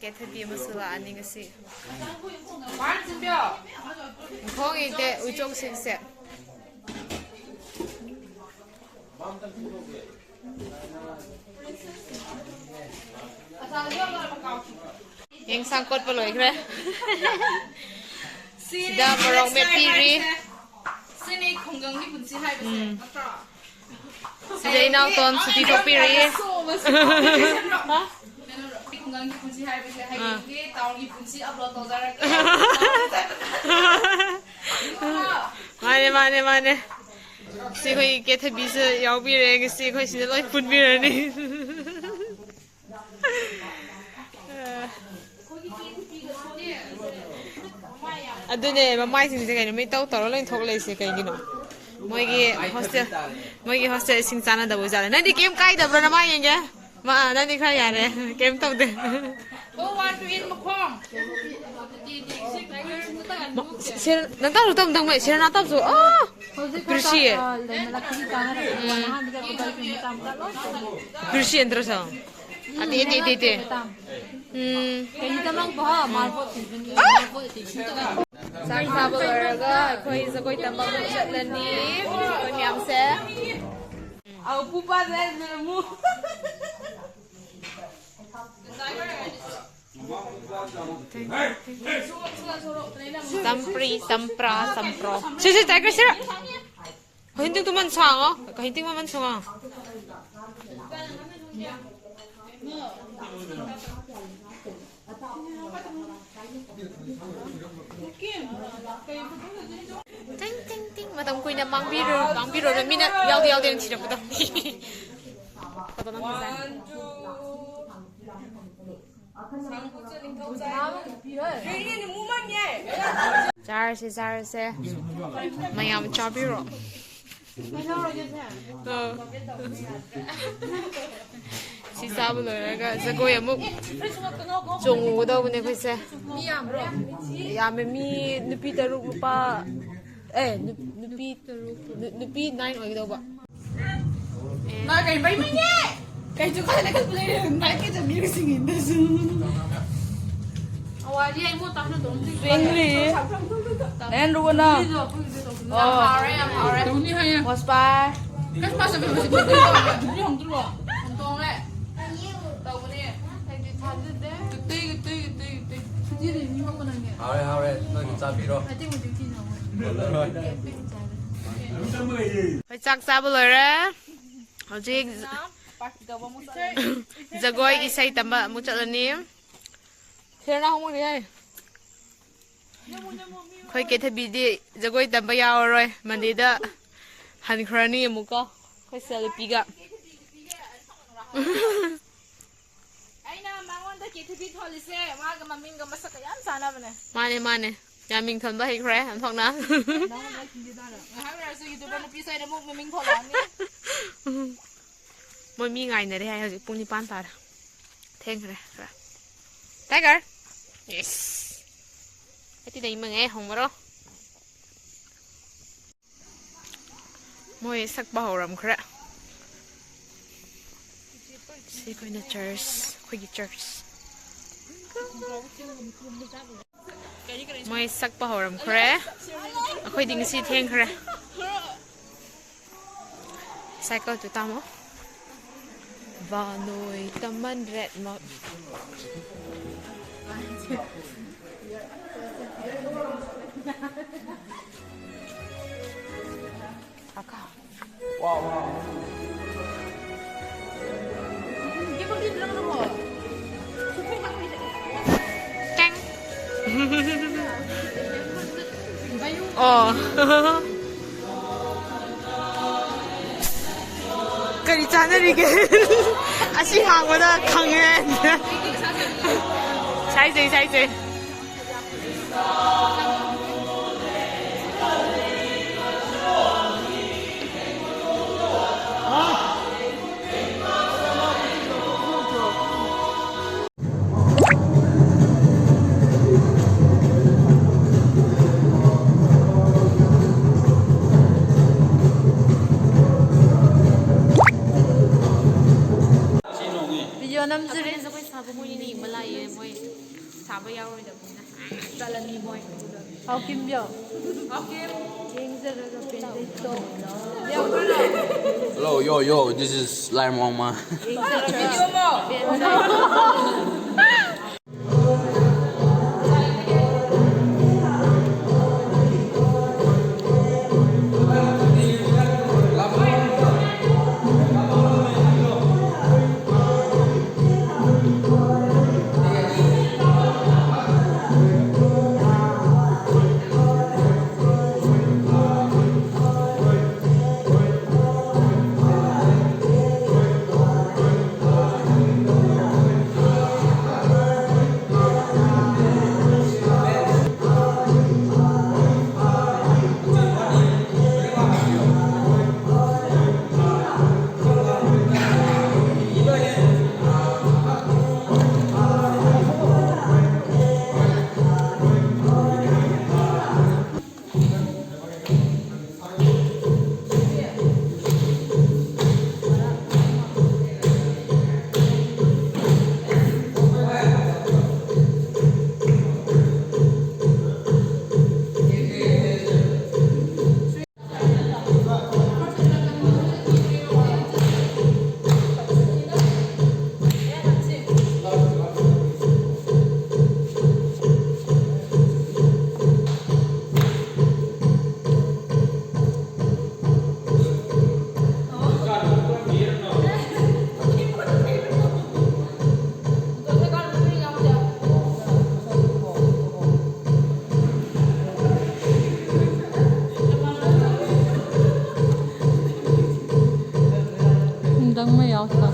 깨트비 무슬라 아니겠지. 거기 때 우쪽 색색. 영상 꽃 볼로 그래. 시다 버럭 메피리. 시네 건강이 분치하이베. 시다 이나우톤 수티 토피리. 건강이 분치하이베. 하이게 다운이 분치 업로드 도자랄게. 마네. 시고이 깨트비스 야우비레 시고이 시다 로이 분비르니. 아두네 마마이싱 제가 이미 또 떨어lên thuộc lại sẽ cái gì nữa mỗi cái hostel sinh sản là đâu giờ này đi kiếm cây đập rồi nó mai nhỉ mà này đi khai nhà này kiếm tông tiền nó tao tông tông mày sẽ nó tao rồi 그렇지 그렇지 들어서 아띠 Kaya lang ba, marble din. Marble din. Sang sabol orga, koi sa koi tambang chatlani, koi nyamse. Au pupa dai mu. Sampro. Sisi tiger sira. Kahinting tuman sang oh, kahinting man sang. 땡땡땡 마담 kuy na mang biro na mina yaw din sila ko daw. Pato nang isa. Zara se. Mayam cha biro. Si sabol orga zagoy amuk 종우 오다 보네 글쎄 야매 미 누피 다룩 루파 에 누피 9 어디다 봐 Nói cái bánh mới nhé. Cái chú coi lại cái play này nãy cái chấm miếng sinh in đấy. Ủa đi anh mua tao nó đúng gì? English. Nen luôn à. Đúng như hay à. Was by. Cái mà sao mình phải đúng như không đúng rồi. Không đúng đấy. Đâu có nè. Cái gì thì như không có năng nè. 하래 너 진짜 밀어. 짝 싸불러라 아직 자고이 이사이 담바 무짜라니 thế không đi đây khơi cái thằng bị đi jagoy tamba yao rồi mà đi đó hành khani một co khơi selfie gặp Ay na mangon da kiti bit holise ma ga mamin ga masaka yan sana bane. mane nhà mình thuần ba hay khỏe anh thong ná Hai ra su YouTube no pisa da mo mamin tholan ni. mỗi mi ngày này đây hay hơi bung đi pan ta thêm rồi tiger yes cái này mà nghe không đó mỗi sắc bao rầm khỏe signatures signatures mỗi sắc bao rầm khỏe khơi đình si thêm khỏe cycle tụi tao và nồi tầm ăn rẹt mọt căng cái channel 이게 아시마보다 강해. 사이즈. Video nam zuri sa koy sabu mo ni malay mo ꯃꯣꯏ ꯁꯥꯕ ꯌꯥꯎꯔꯣꯏꯗꯕꯅꯤꯅ ꯆꯠꯂꯅꯤ ꯃꯣꯏ ꯑꯗꯨꯒ How Kim Yo? Okay ꯌꯦꯡꯖꯔꯒ ꯄꯦꯟꯗꯦꯛꯇꯣ. Hello, yo, this is Lime Mama. Hindang may yaw sila.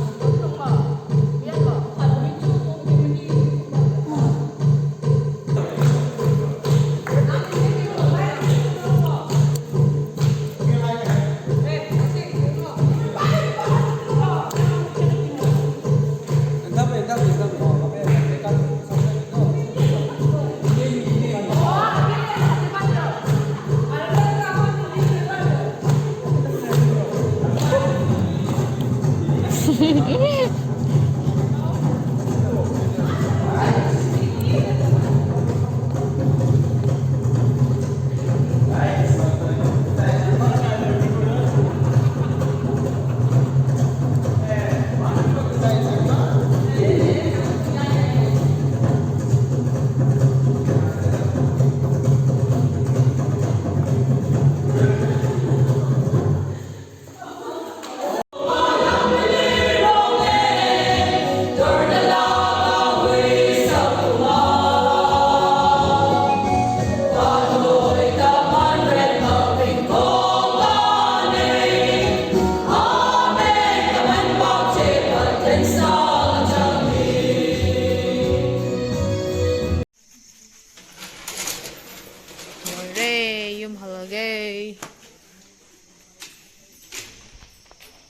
yum halagay.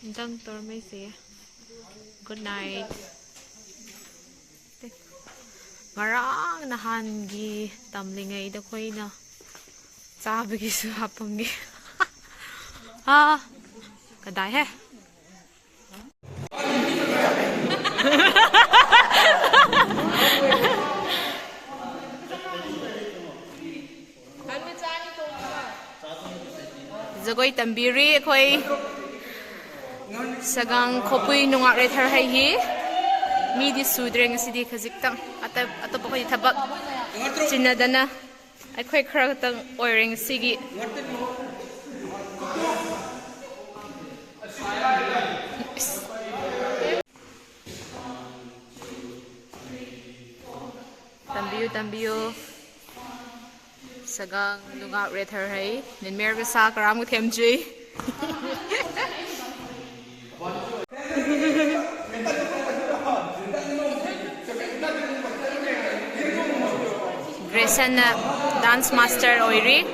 Intang tormay siya. Good night. Ngarang nahangi tamlingay da koy na. Sabi gisu hapangi. Ah, kaday he. Zagoy tambiri ako'y sagang kopui nungak retar hayi mi di sudre ngasidi kaziktang ato pa ko'y tabak sinadana ako'y karatang oiring sigi tambiyo sagang nungak retar hayi ninmer ka sa karam ko temjui Grayson dance master oiri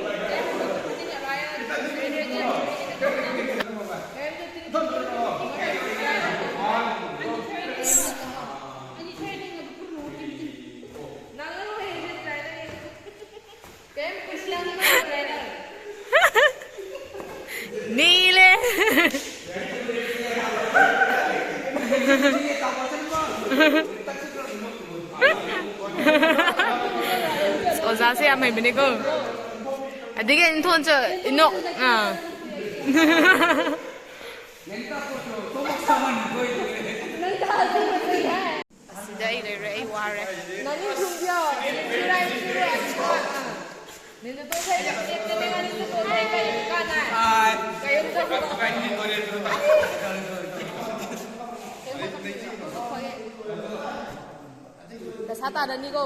Nile 어자세 야 마이브니고. 아디게 인톤저 인옥. Sida ay re ay ware. 나는 준비야. Nino to sa iyo, tinengan nito to sa kayo kana. Kayo sa Dasata na ni go.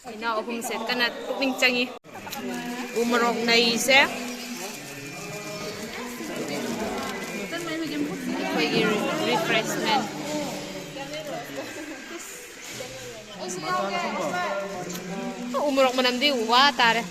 Ina ahum set kanat ping changi. Umrok na ise. Pagi refreshment. Umrok manamdi wa tare.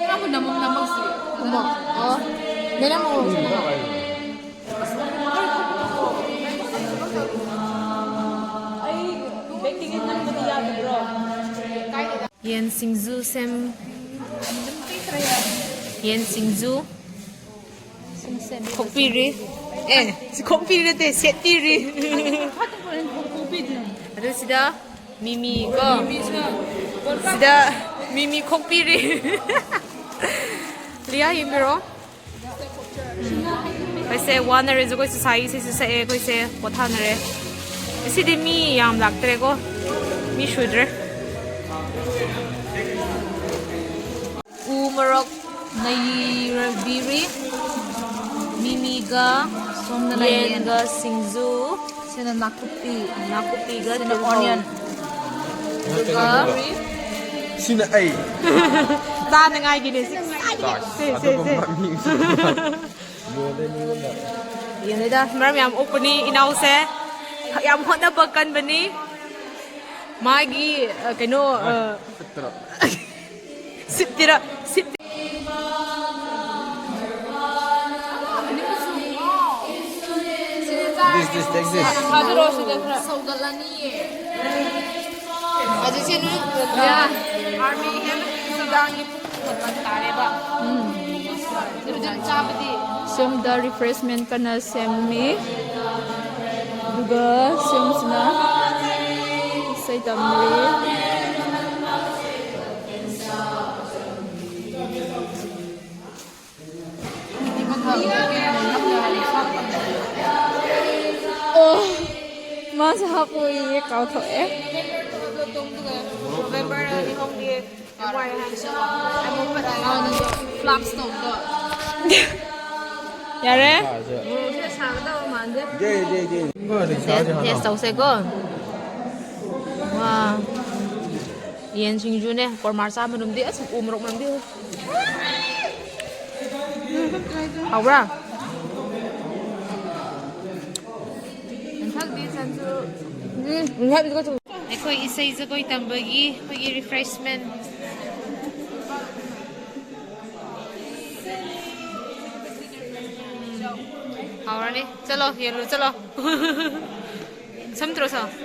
Ako namang sih. 내가 먹어. Yen Singzu sem. Yen Singzu. Kopiri. Kopiri te setiri. Ada sida Mimi ko. Sida Mimi kopiri. Liya yimiro. Kasi one na rezo ko sa sai sa e ko se pothan re. Sidi mi yam laktre ko. Mi shudre. Umarok Nairabiri Mimiga Yenga Singzu Sina nakupi. Nakupiga Sina onion. Sina ay. Ta na ngay gini si Yan ida maram yam upani inause yam hot na bakan bani magi kano siptira sip This, take this. 가지러 오시대 그래. aja sinu ya army hem sedang ibu tare ba dirujum chapati Sim da refreshment ka na semi. Duga sim sina. Say tamri. Mas hapo ye kau tho e. November ni hong di wai han Flax to do. yare 이거 되게 test se ko wa yen singju ne por marsa manum di as umrok manum di haura ꯑꯩꯈꯣꯏ ꯏꯁꯩ ꯖꯒꯣꯏ ꯇꯝꯕꯒꯤ ꯑꯩꯈꯣꯏꯒꯤ refreshment ꯍꯥꯎꯔꯅꯤ ꯆꯠꯂꯣ ꯌꯦꯜꯂꯨ ꯆꯠꯂꯣ ꯁꯝ ꯇ꯭ꯔꯣꯁꯣ